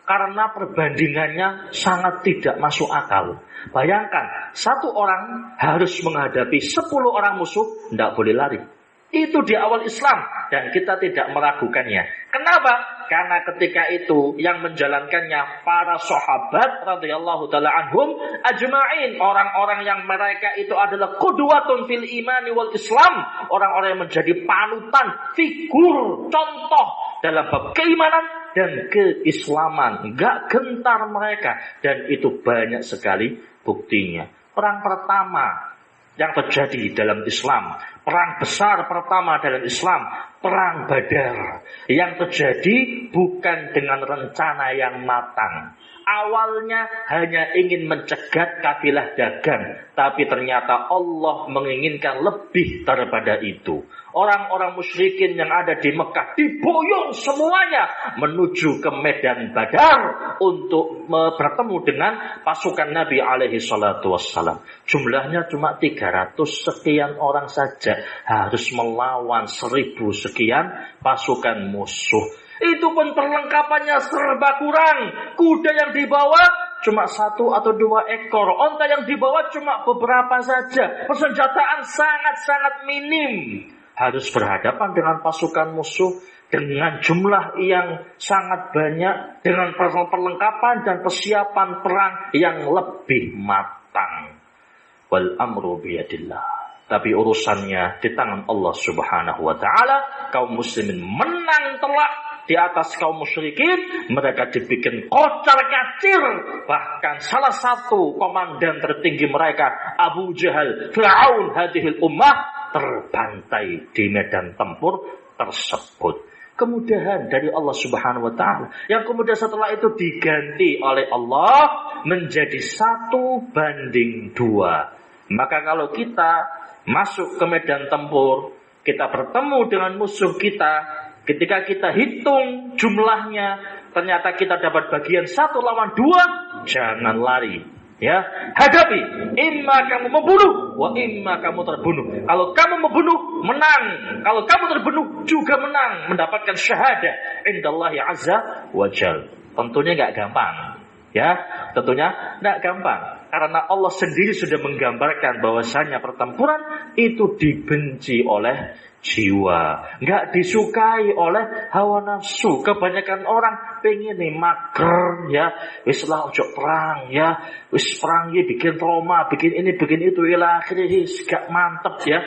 Karena perbandingannya sangat tidak masuk akal. Bayangkan, satu orang harus menghadapi 10 orang musuh, tidak boleh lari. Itu di awal Islam dan kita tidak meragukannya. Kenapa? Karena ketika itu yang menjalankannya para sahabat radhiyallahu taala anhum ajma'in, orang-orang yang mereka itu adalah qudwatun fil imani wal Islam, orang-orang yang menjadi panutan, figur, contoh dalam bab keimanan dan keislaman. Enggak gentar mereka, dan itu banyak sekali buktinya. Perang pertama yang terjadi dalam Islam, perang besar pertama dalam Islam, perang Badar, yang terjadi bukan dengan rencana yang matang. Awalnya hanya ingin mencegat kafilah dagang, tapi ternyata Allah menginginkan lebih daripada itu. Orang-orang musyrikin yang ada di Mekah diboyong semuanya menuju ke medan Badar untuk bertemu dengan pasukan Nabi alaihi salatu wassalam. Jumlahnya cuma 300 sekian orang saja harus melawan 1000 sekian pasukan musuh. Itu pun perlengkapannya serba kurang. Kuda yang dibawa cuma 1 atau 2 ekor. Onta yang dibawa cuma beberapa saja. Persenjataan sangat-sangat minim. Harus berhadapan dengan pasukan musuh dengan jumlah yang sangat banyak, dengan perlengkapan dan persiapan perang yang lebih matang. Wal amru biyadillah. Tapi urusannya di tangan Allah Subhanahu wa ta'ala. Kaum muslimin menang telak di atas kaum musyrikin. Mereka dibikin kocar-kacir. Bahkan salah satu komandan tertinggi mereka, Abu Jahal, Fir'aun hadhil ummah, terbantai di medan tempur tersebut. Kemudahan dari Allah Subhanahu wa ta'ala, yang kemudian setelah itu diganti oleh Allah menjadi 1:2. Maka kalau kita masuk ke medan tempur, kita bertemu dengan musuh kita, ketika kita hitung jumlahnya, ternyata kita dapat bagian 1 lawan 2, jangan lari. Ya, hadapi. Imma kamu membunuh, wa imma kamu terbunuh. Kalau kamu membunuh, menang. Kalau kamu terbunuh, juga menang, mendapatkan syahadah indallahi azza wa jal. Tentunya enggak gampang. Ya, tentunya enggak gampang. Karena Allah sendiri sudah menggambarkan bahwasanya pertempuran itu dibenci oleh jiwa, nggak disukai oleh hawa nafsu. Kebanyakan orang pengen nih mager ya, wis lah ojo perang ya, wis perang ya bikin trauma, bikin ini bikin itu, ila akhirnya gak mantep ya,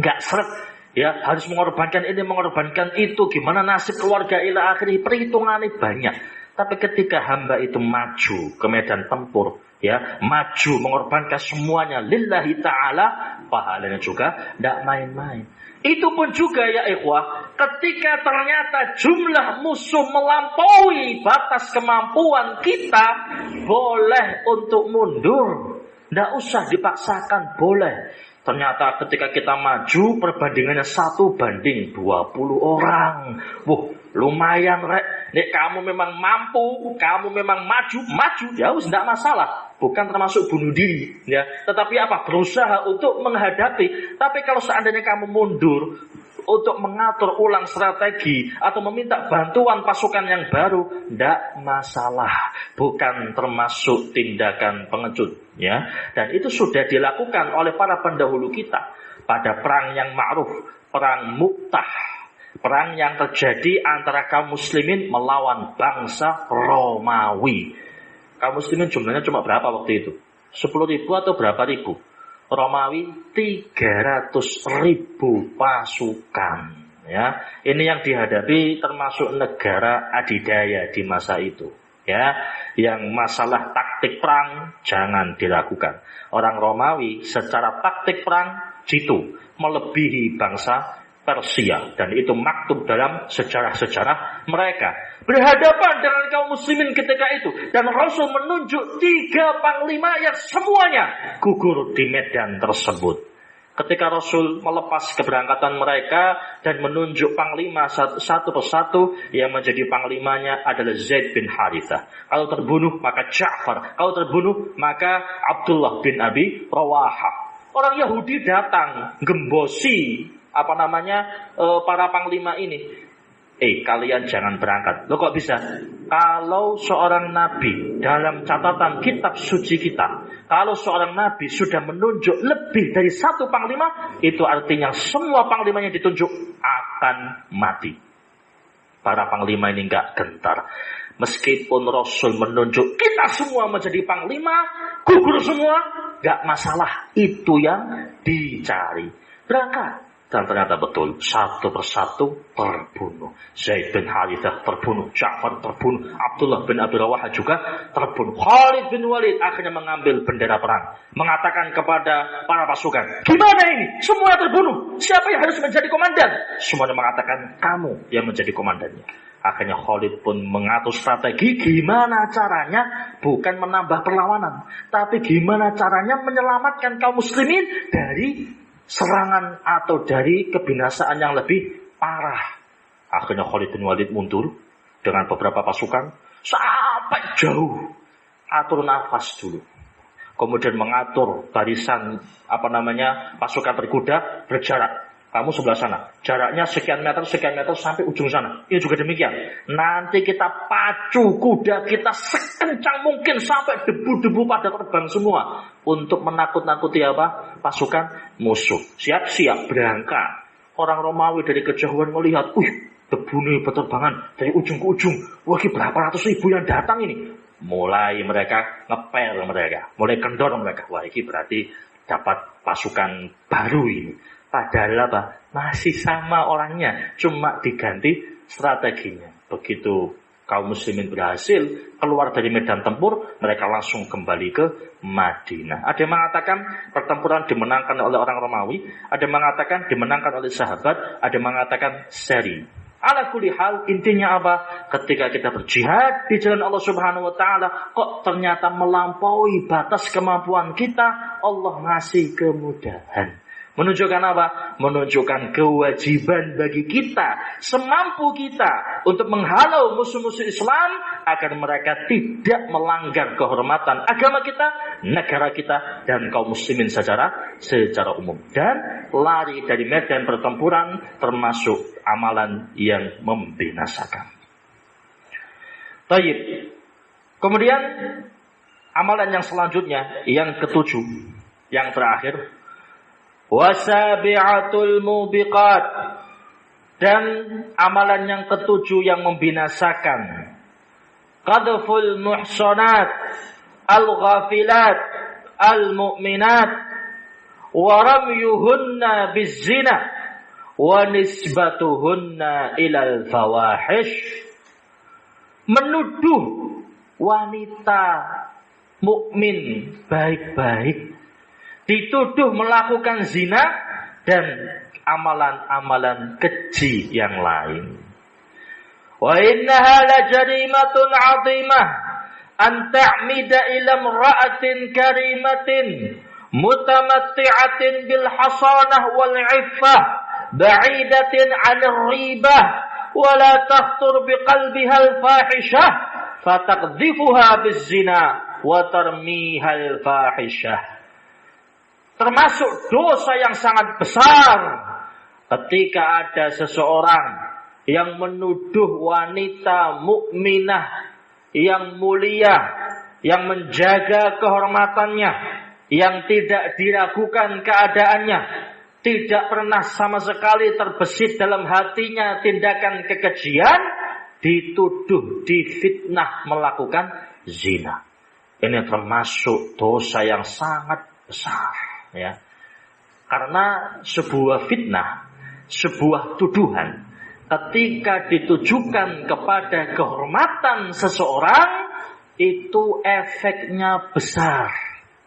nggak seret ya, harus mengorbankan ini mengorbankan itu, gimana nasib keluarga, ila akhirnya perhitungannya banyak. Tapi ketika hamba itu maju ke medan tempur ya, maju mengorbankan semuanya lillahi ta'ala, pahalanya juga tidak main-main. Itu pun juga ya ikhwah, ketika ternyata jumlah musuh melampaui batas kemampuan kita, boleh untuk mundur, tidak usah dipaksakan, boleh. Ternyata ketika kita maju perbandingannya 1:20 orang. Wah, lumayan rek. Nek kamu memang mampu, kamu memang maju, ya wis tidak masalah. Bukan termasuk bunuh diri, ya. Tetapi apa? Berusaha untuk menghadapi. Tapi kalau seandainya kamu mundur untuk mengatur ulang strategi atau meminta bantuan pasukan yang baru, tidak masalah. Bukan termasuk tindakan pengecut, ya. Dan itu sudah dilakukan oleh para pendahulu kita pada perang yang ma'ruf, perang Mu'tah. Perang yang terjadi antara kaum muslimin melawan bangsa Romawi. Kaum muslimin jumlahnya cuma berapa waktu itu? 10.000 atau berapa ribu? Romawi 300.000 pasukan. Ya, ini yang dihadapi termasuk negara adidaya di masa itu. Ya, yang masalah taktik perang jangan dilakukan. Orang Romawi secara taktik perang jitu melebihi bangsa Persia, dan itu maktub dalam sejarah-sejarah mereka. Berhadapan dengan kaum muslimin ketika itu, dan Rasul menunjuk 3 panglima yang semuanya gugur di medan tersebut. Ketika Rasul melepas keberangkatan mereka dan menunjuk panglima satu persatu, yang menjadi panglimanya adalah Zaid bin Harithah. Kalau terbunuh maka Ja'far, kalau terbunuh maka Abdullah bin Abi Rawahah. Orang Yahudi datang gembosi para panglima ini. Kalian jangan berangkat. Loh kok bisa? Kalau seorang nabi dalam catatan kitab suci kita, kalau seorang nabi sudah menunjuk lebih dari 1 panglima, itu artinya semua panglimanya ditunjuk akan mati. Para panglima ini enggak gentar. Meskipun Rasul menunjuk kita semua menjadi panglima, gugur semua, enggak masalah. Itu yang dicari. Berangkat. Dan ternyata betul, satu persatu terbunuh. Zaid bin Harithah terbunuh, Ja'far terbunuh, Abdullah bin Abi Rawahah juga terbunuh. Khalid bin Walid akhirnya mengambil bendera perang, mengatakan kepada para pasukan, gimana ini? Semua terbunuh, siapa yang harus menjadi komandan? Semuanya mengatakan, kamu yang menjadi komandannya. Akhirnya Khalid pun mengatur strategi gimana caranya, bukan menambah perlawanan, tapi gimana caranya menyelamatkan kaum muslimin dari serangan atau dari kebinasaan yang lebih parah. Akhirnya Khalid bin Walid mundur dengan beberapa pasukan sampai jauh. Atur nafas dulu. Kemudian mengatur barisan pasukan berkuda berjarak. Kamu sebelah sana. Jaraknya sekian meter sampai ujung sana. Ini juga demikian. Nanti kita pacu kuda kita sekencang mungkin sampai debu-debu pada terbang semua. Untuk menakut-nakuti pasukan musuh. Siap-siap berangkat. Orang Romawi dari kejauhan melihat, debu ini berterbangan dari ujung ke ujung. Wah, ini berapa ratus ribu yang datang ini. Mulai mereka ngepel mereka. Mulai kendor mereka. Wah, ini berarti dapat pasukan baru ini. Padahal masih sama orangnya, cuma diganti strateginya. Begitu kaum muslimin berhasil keluar dari medan tempur, mereka langsung kembali ke Madinah. Ada yang mengatakan pertempuran dimenangkan oleh orang Romawi, ada yang mengatakan dimenangkan oleh sahabat, ada yang mengatakan seri. Ala kulli hal, intinya apa? Ketika kita berjihad di jalan Allah Subhanahu wa taala, kok ternyata melampaui batas kemampuan kita, Allah ngasih kemudahan. Menunjukkan apa? Menunjukkan kewajiban bagi kita, semampu kita untuk menghalau musuh-musuh Islam agar mereka tidak melanggar kehormatan agama kita, negara kita, dan kaum muslimin secara umum. Dan lari dari medan pertempuran termasuk amalan yang membinasakan. Baik. Kemudian Amalan yang selanjutnya, yang ketujuh, yang terakhir, wasabi'atul mubiqat, dan amalan yang ketujuh yang membinasakan, qadful muhsanat al-ghafilat al-mu'minat wa ramyuhunna bizzina wa nisbatuhunna ilal fawahish. Menuduh wanita mukmin baik-baik dituduh melakukan zina dan amalan-amalan keji yang lain. Wa innaha la jarimatun 'azimah an ta'mida ila imra'atin karimatin mutamatti'atin bil hasanah wal 'iffah ba'idatin 'anir ribah wa la takhtur biqalbiha al fahishah fataqdhifuha bizina wa tarmiha al fahishah. Termasuk dosa yang sangat besar ketika ada seseorang yang menuduh wanita mukminah yang mulia, yang menjaga kehormatannya, yang tidak diragukan keadaannya, tidak pernah sama sekali terbesit dalam hatinya tindakan kekejian, dituduh, difitnah melakukan zina. Ini termasuk dosa yang sangat besar. Ya, karena sebuah fitnah, sebuah tuduhan, ketika ditujukan kepada kehormatan seseorang, itu efeknya besar.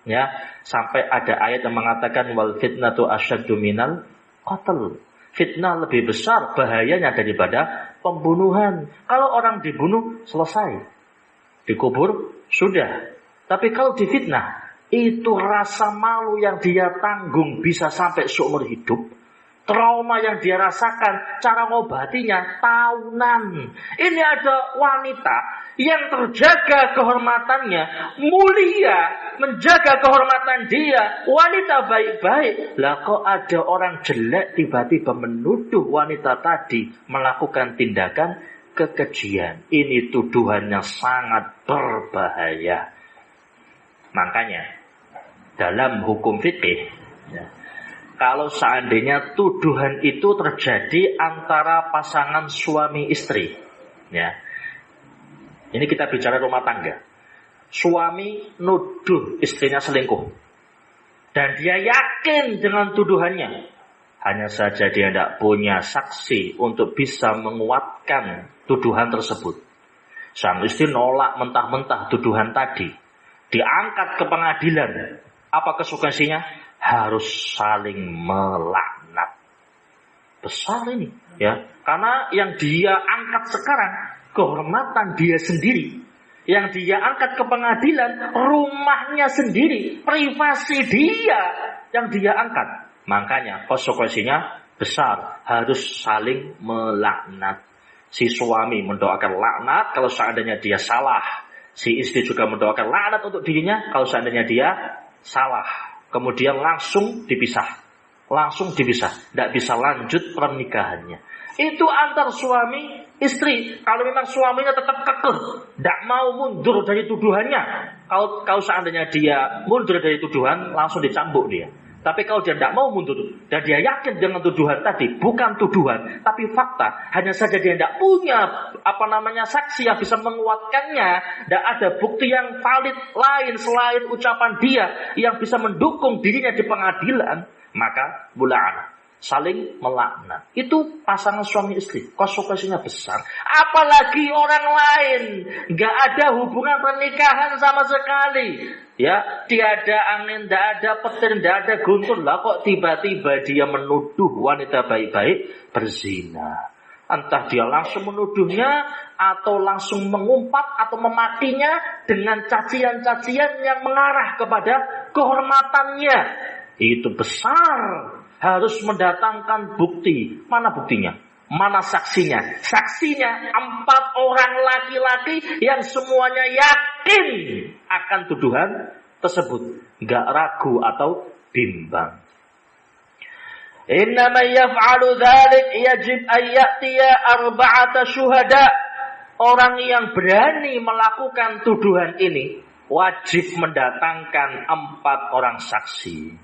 Ya, sampai ada ayat yang mengatakan wal fitnatu asyaddu minal qatl. Fitnah lebih besar bahayanya daripada pembunuhan. Kalau orang dibunuh selesai, dikubur sudah. Tapi kalau difitnah, itu rasa malu yang dia tanggung bisa sampai seumur hidup. Trauma yang dia rasakan, cara ngobatinya tahunan. Ini ada wanita yang terjaga kehormatannya, mulia, menjaga kehormatan dia, wanita baik-baik. Lah kok ada orang jelek tiba-tiba menuduh wanita tadi melakukan tindakan kekejian. Ini tuduhan yang sangat berbahaya. Makanya dalam hukum fikih, ya, kalau seandainya tuduhan itu terjadi antara pasangan suami istri, ya, ini kita bicara rumah tangga. Suami nuduh istrinya selingkuh, dan dia yakin dengan tuduhannya. Hanya saja dia tidak punya saksi untuk bisa menguatkan tuduhan tersebut. Sang istri nolak mentah-mentah tuduhan tadi, diangkat ke pengadilan. Apa konsekuensinya? Harus saling melaknat. Besar ini, ya. Karena yang dia angkat sekarang kehormatan dia sendiri. Yang dia angkat ke pengadilan rumahnya sendiri, privasi dia yang dia angkat. Makanya konsekuensinya besar, harus saling melaknat. Si suami mendoakan laknat kalau seandainya dia salah. Si istri juga mendoakan laknat untuk dirinya kalau seandainya dia salah. Kemudian langsung dipisah. Tidak bisa lanjut pernikahannya. Itu antar suami istri. Kalau memang suaminya tetap kekeh, tidak mau mundur dari tuduhannya. Kalau seandainya dia mundur dari tuduhan, langsung dicambuk dia. Tapi kalau dia tidak mau mundur dan dia yakin dengan tuduhan tadi bukan tuduhan tapi fakta, hanya saja dia tidak punya saksi yang bisa menguatkannya, tidak ada bukti yang valid lain selain ucapan dia yang bisa mendukung dirinya di pengadilan, maka mula'anah, saling melaknat. Itu pasangan suami istri, konsekuensinya besar. Apalagi orang lain, nggak ada hubungan pernikahan sama sekali. Ya, tiada angin, tidak ada petir, tidak ada guntur. Lah kok tiba-tiba dia menuduh wanita baik-baik berzina. Entah dia langsung menuduhnya atau langsung mengumpat atau memakinya dengan cacian-cacian yang mengarah kepada kehormatannya. Itu besar. Harus mendatangkan bukti. Mana buktinya? Mana saksinya? Saksinya 4 orang laki-laki yang semuanya yakin akan tuduhan tersebut. Gak ragu atau bimbang. Innama yaf'alu dzalik yajib an ya'tiya 4 syuhada. Orang yang berani melakukan tuduhan ini wajib mendatangkan 4 orang saksi.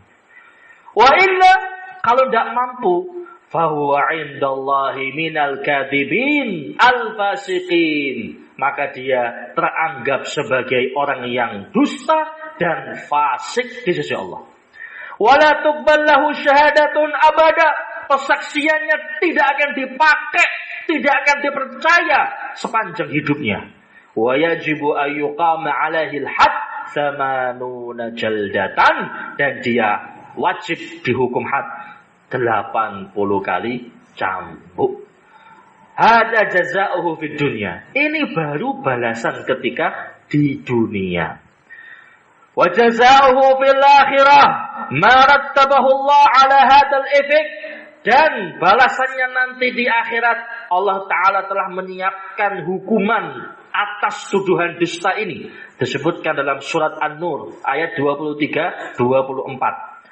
Wa illa, kalau tidak mampu, fahuwa indallahi minal kadhibin al-fasiqin, maka dia teranggap sebagai orang yang dusta dan fasik di sisi Allah. Wala tuqbal lahu syahadatun abada, persaksiannya tidak akan dipakai, tidak akan dipercaya sepanjang hidupnya. Wa yajibu ayyuqama alaihi al-had 80 jaldatan, dan dia wajib dihukum had 80 kali cambuk. Hada jazaohu fid dunya. Ini baru balasan ketika di dunia. Wa jazaohu fil akhirah ma rattabahu Allah ala hadzal ifk. Dan balasannya nanti di akhirat, Allah Ta'ala telah menyiapkan hukuman atas tuduhan dusta ini. Disebutkan dalam surat An-Nur ayat 23-24.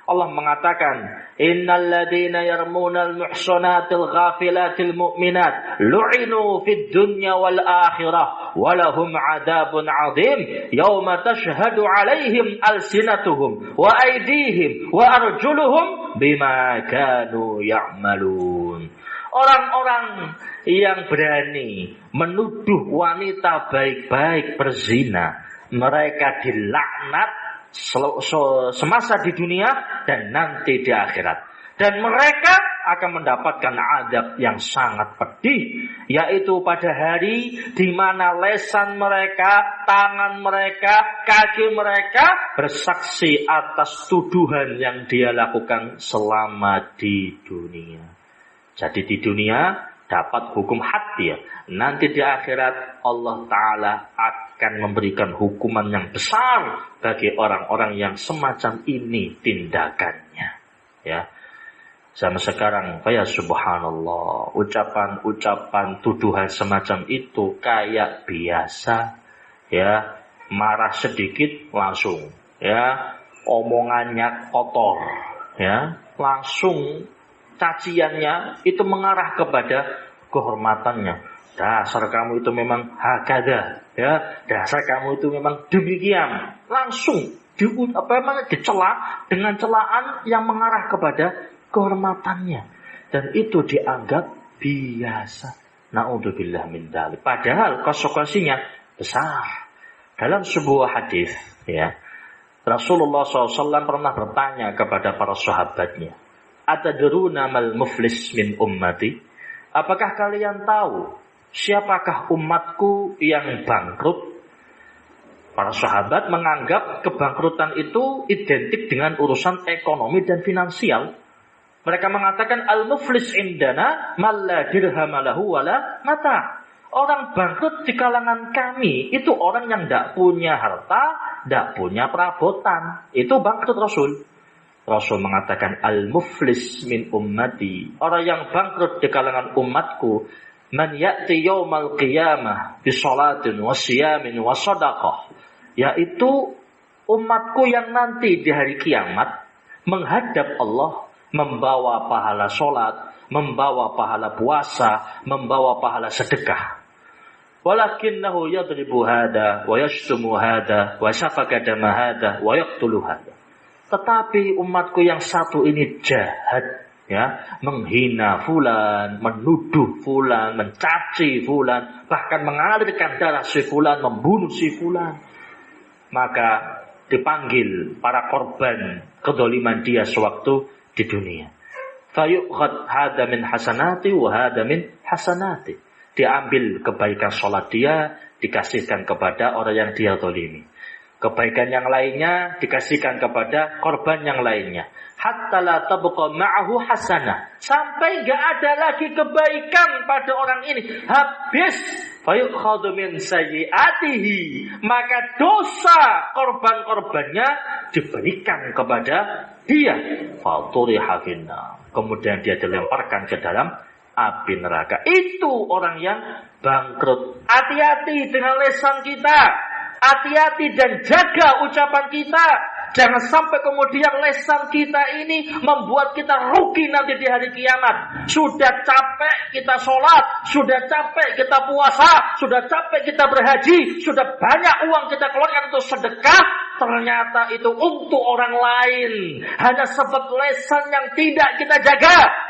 Allah mengatakan, innal ladzina yarmunal muhsanatil ghafilatil mu'minat lu'inu fid dunya wal akhirah walahum 'adzabun 'adzim yauma tashhadu 'alaihim alsinatuhum wa aydihim wa arjuluhum bima kanu ya'malun. Orang-orang yang berani menuduh wanita baik-baik berzina, mereka dilaknat semasa di dunia dan nanti di akhirat. Dan mereka akan mendapatkan azab yang sangat pedih, yaitu pada hari di mana lesan mereka, tangan mereka, kaki mereka bersaksi atas tuduhan yang dia lakukan selama di dunia. Jadi di dunia dapat hukum had ya. Nanti di akhirat Allah Ta'ala akan memberikan hukuman yang besar bagi orang-orang yang semacam ini tindakannya. Ya, zaman sekarang, ya subhanallah, ucapan-ucapan tuduhan semacam itu kayak biasa. Ya, marah sedikit langsung, ya, omongannya kotor, ya, langsung caciannya itu mengarah kepada kehormatannya. Dasar kamu itu memang hakada, ya. Dasar kamu itu memang demikian. Langsung dicela dengan celaan yang mengarah kepada kehormatannya, dan itu dianggap biasa. Na'udzubillah min dzalik. Padahal konsekuensinya besar. Dalam sebuah hadis, ya, Rasulullah SAW pernah bertanya kepada para sahabatnya, atadruna mal muflis min ummati? Apakah kalian tahu siapakah umatku yang bangkrut? Para sahabat menganggap kebangkrutan itu identik dengan urusan ekonomi dan finansial. Mereka mengatakan al-muflis indana man la dirham lahu wala mata. Orang bangkrut di kalangan kami itu orang yang tidak punya harta, tidak punya perabotan. Itu bangkrut Rasul. Rasul mengatakan al-muflis min ummati, orang yang bangkrut di kalangan umatku, man ya'ti yaumal qiyamah bi sholatin wa siyamin wa shadaqah, yaitu umatku yang nanti di hari kiamat menghadap Allah membawa pahala sholat, membawa pahala puasa, membawa pahala sedekah. Walakinnahu yadribu hada wa yashtumu hada wa safaka dama hada wa yaqtulu hada. Tetapi umatku yang satu ini jahat, ya, menghina fulan, menuduh fulan, mencaci fulan, bahkan mengalirkan darah si fulan, membunuh si fulan. Maka dipanggil para korban kedoliman dia sewaktu di dunia. Fayu'khad hada min hasanati wa hada min hasanati. Diambil kebaikan sholat dia, dikasihkan kepada orang yang dia zalimi. Kebaikan yang lainnya dikasihkan kepada korban yang lainnya. Hatta la tabqa ma'ahu hasanah. Sampai enggak ada lagi kebaikan pada orang ini. Habis. Fayukhadu min sayyiatihi. Maka dosa korban-korbannya diberikan kepada dia. Faturiha finnar. Kemudian dia dilemparkan ke dalam api neraka. Itu orang yang bangkrut. Hati-hati dengan lisan kita. Hati-hati dan jaga ucapan kita. Jangan sampai kemudian lesan kita ini membuat kita rugi nanti di hari kiamat. Sudah capek kita sholat, sudah capek kita puasa, sudah capek kita berhaji, sudah banyak uang kita keluarkan untuk sedekah, ternyata itu untuk orang lain. Hanya sebab lesan yang tidak kita jaga.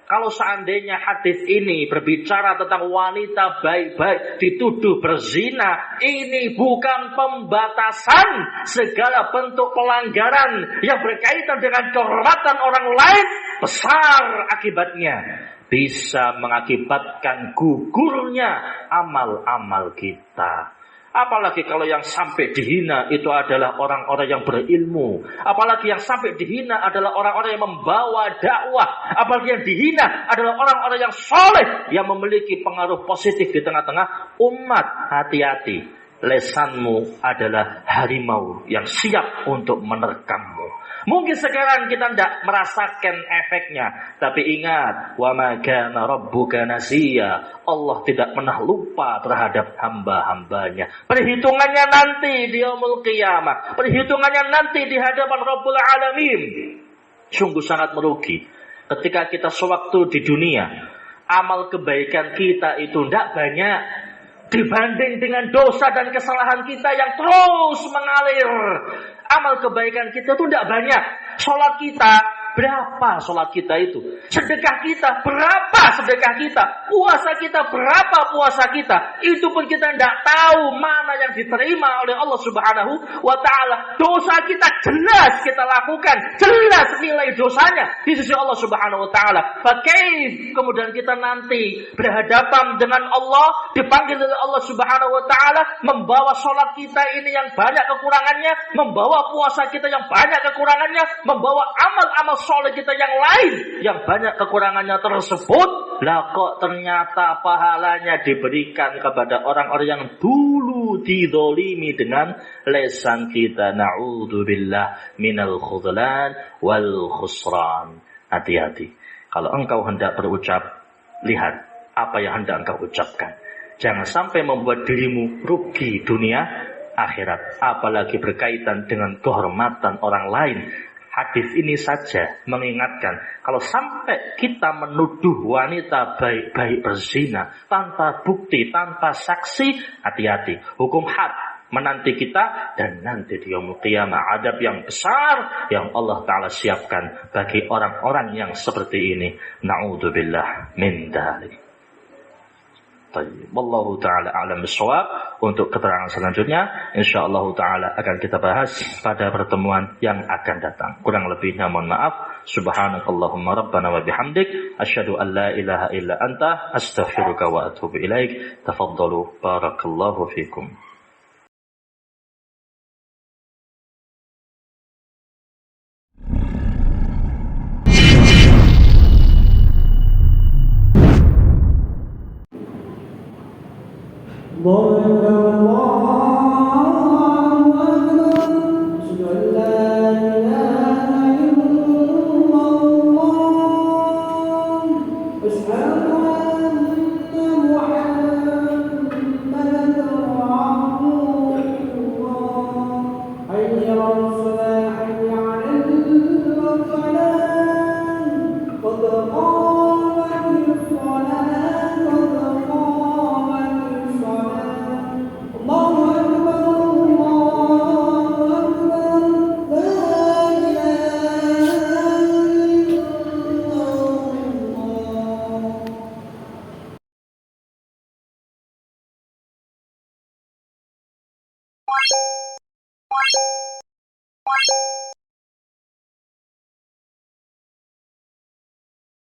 Kalau seandainya hadis ini berbicara tentang wanita baik-baik dituduh berzina, ini bukan pembatasan segala bentuk pelanggaran yang berkaitan dengan kehormatan orang lain, besar akibatnya. Bisa mengakibatkan gugurnya amal-amal kita. Apalagi kalau yang sampai dihina itu adalah orang-orang yang berilmu. Apalagi yang sampai dihina adalah orang-orang yang membawa dakwah. Apalagi yang dihina adalah orang-orang yang soleh, yang memiliki pengaruh positif di tengah-tengah umat. Hati-hati, lesanmu adalah harimau yang siap untuk menerkammu. Mungkin sekarang kita tidak merasakan efeknya, tapi ingat, wa ma kana rabbuka nasiya. Allah tidak pernah lupa terhadap hamba-hambanya. Perhitungannya nanti di yaumul qiyamah, perhitungannya nanti di hadapan Rabbul Alamin. Sungguh sangat merugi ketika kita sewaktu di dunia, amal kebaikan kita itu tidak banyak dibanding dengan dosa dan kesalahan kita yang terus mengalir. Amal kebaikan kita itu tidak banyak. Sholat kita, berapa sholat kita itu? Sedekah kita, berapa sedekah kita? Puasa kita, berapa puasa kita? Itu pun kita tidak tahu mana yang diterima oleh Allah Subhanahu wa ta'ala. Dosa kita jelas kita lakukan, jelas nilai dosanya di sisi Allah Subhanahu wa ta'ala. Bagaimana kemudian kita nanti berhadapan dengan Allah, dipanggil oleh Allah Subhanahu wa ta'ala, membawa sholat kita ini yang banyak kekurangannya, membawa puasa kita yang banyak kekurangannya, membawa amal-amal soleh kita yang lain yang banyak kekurangannya tersebut. Lah kok ternyata pahalanya diberikan kepada orang-orang yang dulu dizalimi dengan lesan kita. Na'udzubillah minal khudlan wal khusran. Hati-hati. Kalau engkau hendak berucap, lihat apa yang hendak engkau ucapkan. Jangan sampai membuat dirimu rugi dunia akhirat, apalagi berkaitan dengan kehormatan orang lain. Hadis ini saja mengingatkan, kalau sampai kita menuduh wanita baik-baik berzina tanpa bukti, tanpa saksi, hati-hati. Hukum had menanti kita, dan nanti di yaumul qiyamah adab yang besar yang Allah Ta'ala siapkan bagi orang-orang yang seperti ini. Na'udzubillah min dzalik. Wallahu ta'ala a'lam bissawab. Untuk keterangan selanjutnya insyaallah ta'ala akan kita bahas pada pertemuan yang akan datang. Kurang lebihnya mohon maaf. Subhanakallahumma rabbana wa bihamdik asyhadu an la ilaha illa anta astaghfiruka wa atubu ilaik. Tafaddalu barakallahu fikum.